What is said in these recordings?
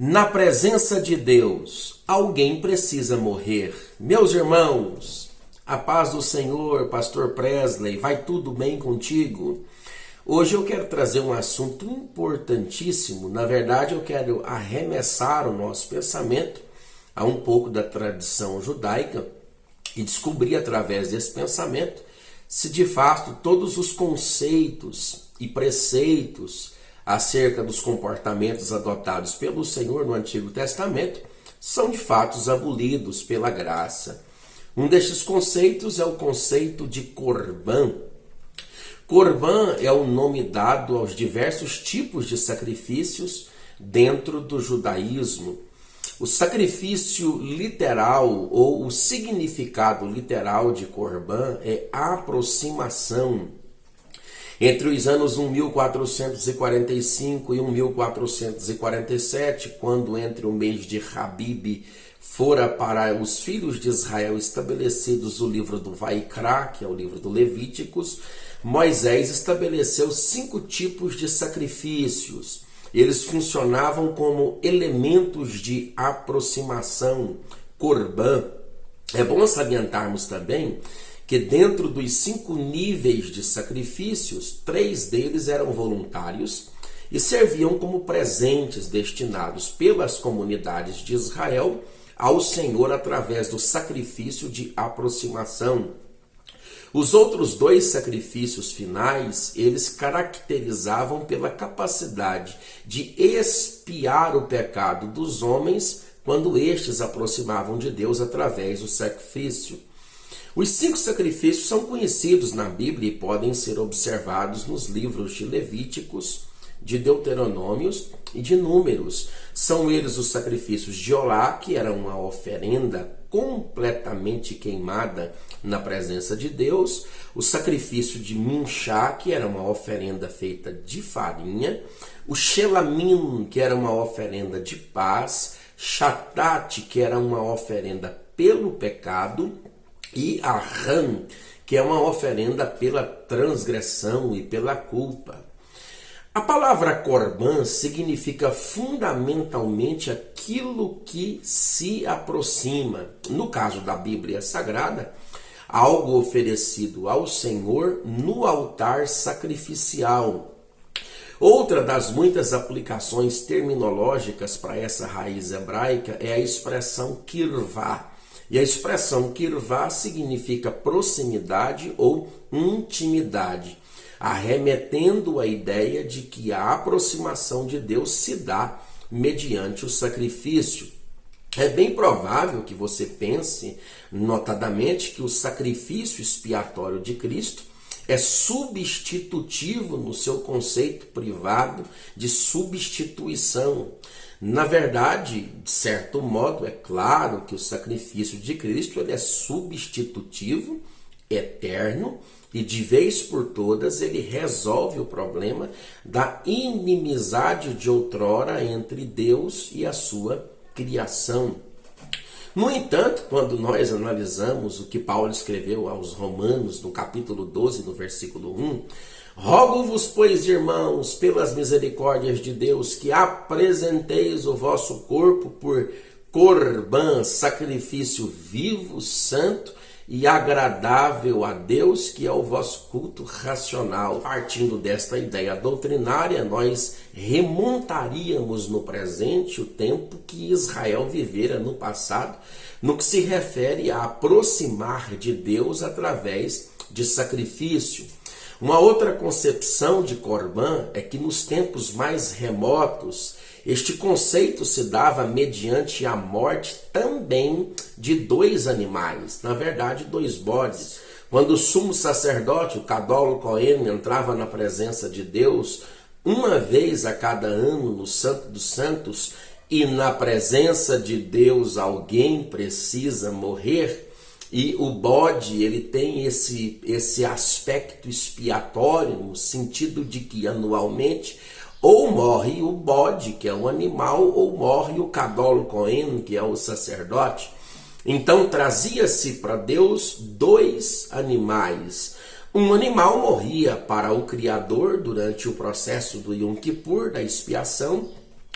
Na presença de Deus, alguém precisa morrer. Meus irmãos, a paz do Senhor, Pastor Presley, vai tudo bem contigo? Hoje eu quero trazer um assunto importantíssimo. Na verdade, eu quero arremessar o nosso pensamento a um pouco da tradição judaica e descobrir através desse pensamento se de fato todos os conceitos e preceitos acerca dos comportamentos adotados pelo Senhor no Antigo Testamento são de fato abolidos pela graça. Um destes conceitos é o conceito de Corban. Corban é o nome dado aos diversos tipos de sacrifícios dentro do judaísmo. O sacrifício literal ou o significado literal de Corban é aproximação. Entre os anos 1445 e 1447, quando entre o mês de Habib fora para os filhos de Israel estabelecidos o livro do Vaikra, que é o livro do Levíticos, Moisés estabeleceu 5 tipos de sacrifícios. Eles funcionavam como elementos de aproximação, Corban. É bom salientarmos também que dentro dos 5 níveis de sacrifícios, 3 deles eram voluntários e serviam como presentes destinados pelas comunidades de Israel ao Senhor através do sacrifício de aproximação. Os outros 2 sacrifícios finais, eles caracterizavam pela capacidade de expiar o pecado dos homens quando estes aproximavam de Deus através do sacrifício. Os 5 sacrifícios são conhecidos na Bíblia e podem ser observados nos livros de Levíticos, de Deuteronômios e de Números. São eles os sacrifícios de Olá, que era uma oferenda completamente queimada na presença de Deus, o sacrifício de Minchá, que era uma oferenda feita de farinha, o Shelamim, que era uma oferenda de paz, Shatat, que era uma oferenda pelo pecado, e Arram, que é uma oferenda pela transgressão e pela culpa. A palavra Corban significa fundamentalmente aquilo que se aproxima. No caso da Bíblia Sagrada, algo oferecido ao Senhor no altar sacrificial. Outra das muitas aplicações terminológicas para essa raiz hebraica é a expressão kirvá. E a expressão kirvá significa proximidade ou intimidade, arremetendo a ideia de que a aproximação de Deus se dá mediante o sacrifício. É bem provável que você pense, notadamente, que o sacrifício expiatório de Cristo é substitutivo no seu conceito privado de substituição. Na verdade, de certo modo, é claro que o sacrifício de Cristo ele é substitutivo, eterno, e de vez por todas ele resolve o problema da inimizade de outrora entre Deus e a sua criação. No entanto, quando nós analisamos o que Paulo escreveu aos Romanos, no capítulo 12, no versículo 1, rogo-vos, pois, irmãos, pelas misericórdias de Deus, que apresenteis o vosso corpo por Corban, sacrifício vivo, santo e agradável a Deus, que é o vosso culto racional. Partindo desta ideia doutrinária, nós remontaríamos no presente o tempo que Israel vivera no passado, no que se refere a aproximar de Deus através de sacrifício. Uma outra concepção de Corban é que nos tempos mais remotos, este conceito se dava mediante a morte também de 2 animais, na verdade 2 bodes. Quando o sumo sacerdote, o Gadol Cohen, entrava na presença de Deus uma vez a cada ano no Santo dos Santos, e na presença de Deus alguém precisa morrer, e o bode ele tem esse aspecto expiatório, no sentido de que anualmente ou morre o bode, que é um animal, ou morre o Gadol Cohen, que é o sacerdote. Então trazia-se para Deus 2 animais. Um animal morria para o Criador durante o processo do Yom Kippur, da expiação,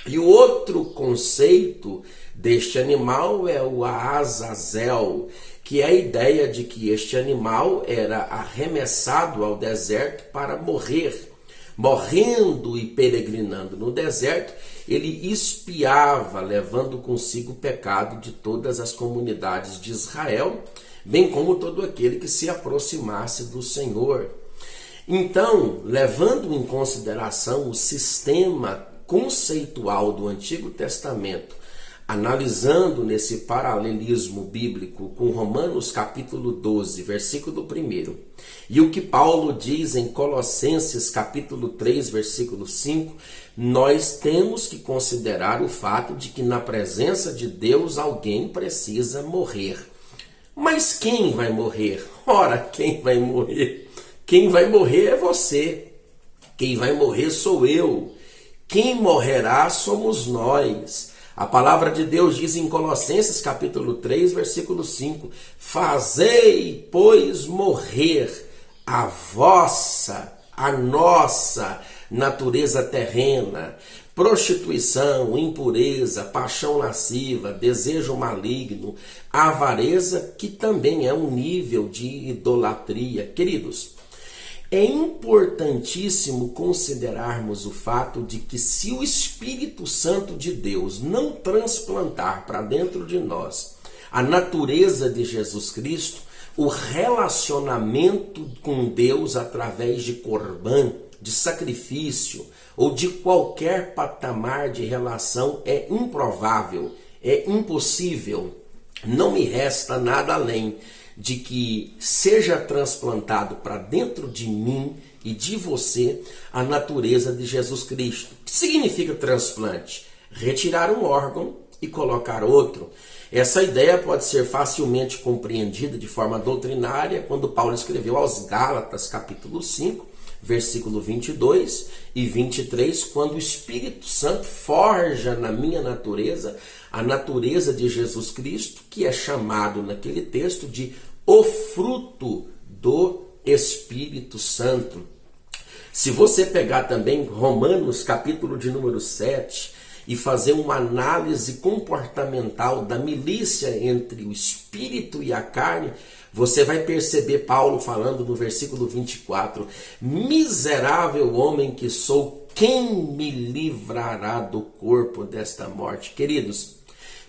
E o outro conceito deste animal é o Azazel, que é a ideia de que este animal era arremessado ao deserto para morrer. Morrendo e peregrinando no deserto, ele espiava, levando consigo o pecado de todas as comunidades de Israel, bem como todo aquele que se aproximasse do Senhor. Então, levando em consideração o sistema conceitual do Antigo Testamento, analisando nesse paralelismo bíblico com Romanos capítulo 12, versículo 1, e o que Paulo diz em Colossenses capítulo 3, versículo 5, nós temos que considerar o fato de que na presença de Deus alguém precisa morrer. Mas quem vai morrer? Ora, quem vai morrer? Quem vai morrer é você. Quem vai morrer sou eu. Quem morrerá somos nós. A palavra de Deus diz em Colossenses capítulo 3, versículo 5, fazei, pois, morrer a vossa, a nossa natureza terrena, prostituição, impureza, paixão lasciva, desejo maligno, avareza, que também é um nível de idolatria. Queridos, é importantíssimo considerarmos o fato de que se o Espírito Santo de Deus não transplantar para dentro de nós a natureza de Jesus Cristo, o relacionamento com Deus através de corban, de sacrifício ou de qualquer patamar de relação é improvável, é impossível. Não me resta nada além de que seja transplantado para dentro de mim e de você a natureza de Jesus Cristo. O que significa transplante? Retirar um órgão e colocar outro. Essa ideia pode ser facilmente compreendida de forma doutrinária quando Paulo escreveu aos Gálatas, capítulo 5, versículo 22 e 23, quando o Espírito Santo forja na minha natureza a natureza de Jesus Cristo, que é chamado naquele texto de o fruto do Espírito Santo. Se você pegar também Romanos, capítulo de número 7, e fazer uma análise comportamental da milícia entre o Espírito e a carne, você vai perceber Paulo falando no versículo 24, miserável homem que sou, quem me livrará do corpo desta morte? Queridos,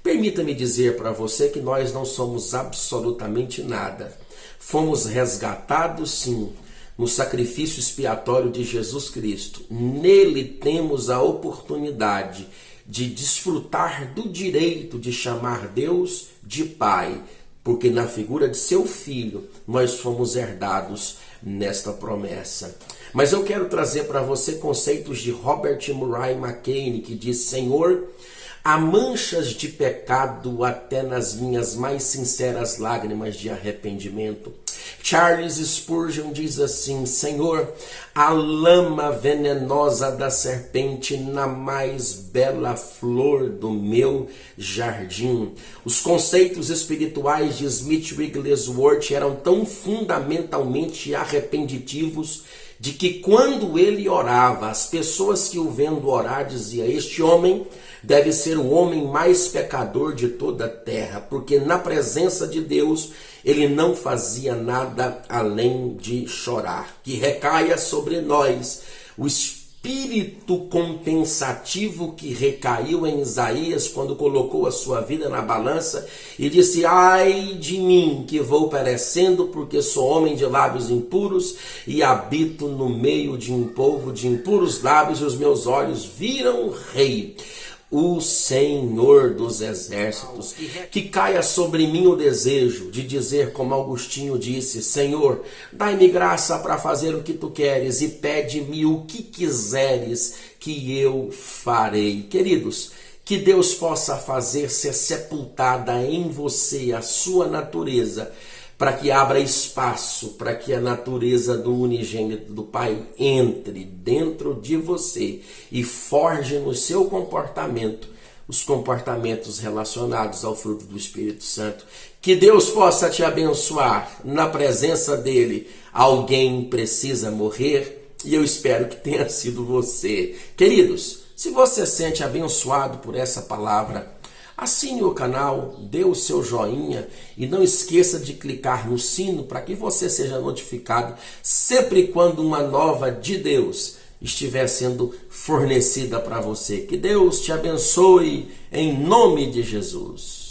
permita-me dizer para você que nós não somos absolutamente nada. Fomos resgatados, sim, no sacrifício expiatório de Jesus Cristo. Nele temos a oportunidade de desfrutar do direito de chamar Deus de Pai, porque na figura de seu Filho nós fomos herdados nesta promessa. Mas eu quero trazer para você conceitos de Robert Murray McCain, que diz: Senhor, há manchas de pecado até nas minhas mais sinceras lágrimas de arrependimento. Charles Spurgeon diz assim: Senhor, a lama venenosa da serpente na mais bela flor do meu jardim. Os conceitos espirituais de Smith Wigglesworth eram tão fundamentalmente arrependivos de que quando ele orava, as pessoas que o vendo orar diziam: este homem deve ser o homem mais pecador de toda a terra, porque na presença de Deus ele não fazia nada além de chorar. Que recaia sobre nós o espírito compensativo que recaiu em Isaías quando colocou a sua vida na balança e disse: ai de mim que vou perecendo, porque sou homem de lábios impuros e habito no meio de um povo de impuros lábios, e os meus olhos viram o Rei, o Senhor dos exércitos. Que caia sobre mim o desejo de dizer, como Agostinho disse: Senhor, dai-me graça para fazer o que tu queres e pede-me o que quiseres que eu farei. Queridos, que Deus possa fazer ser sepultada em você a sua natureza, para que abra espaço para que a natureza do unigênito do Pai entre dentro de você e forge no seu comportamento os comportamentos relacionados ao fruto do Espírito Santo. Que Deus possa te abençoar. Na presença dele, alguém precisa morrer e eu espero que tenha sido você. Queridos, Se você sente abençoado por essa palavra, assine o canal, dê o seu joinha e não esqueça de clicar no sino para que você seja notificado sempre quando uma nova de Deus estiver sendo fornecida para você. Que Deus te abençoe em nome de Jesus.